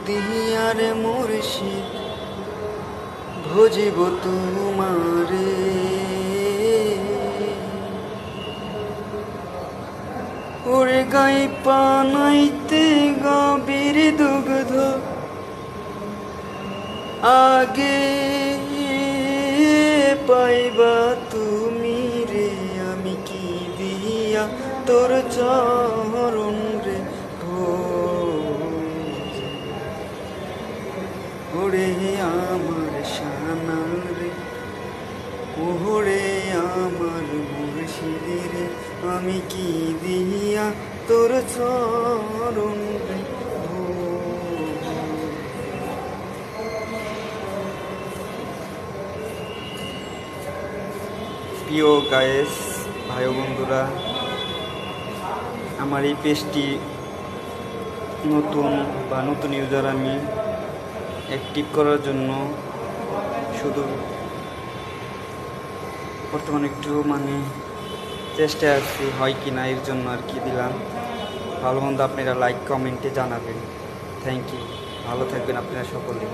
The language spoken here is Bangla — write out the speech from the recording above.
দিয়ার মুর্শিদ ভজিব তোমারে। ওরে গাই পানাইতে গভীর দুগ্ধ আগে পাইবা তুমি রে। আমি কি দিয়া তোর চরণ রে ওরে আমার শানাল রে, ওরে আমার মুর্শিদ রে। আমি কি দিয়া তোর চরণ রে। প্রিয় গায়েস ভাই ও বন্ধুরা, আমার এই পেজটি নতুন ইউজার আমি অ্যাক্টিভ করার জন্য শুধু বর্তমানে একটু চেষ্টায় আছি, হয় কি না এর জন্য আর কি দিলাম। ভালো মন্দ আপনারা লাইক কমেন্টে জানাবেন। থ্যাংক ইউ, ভালো থাকবেন আপনারা সকলে।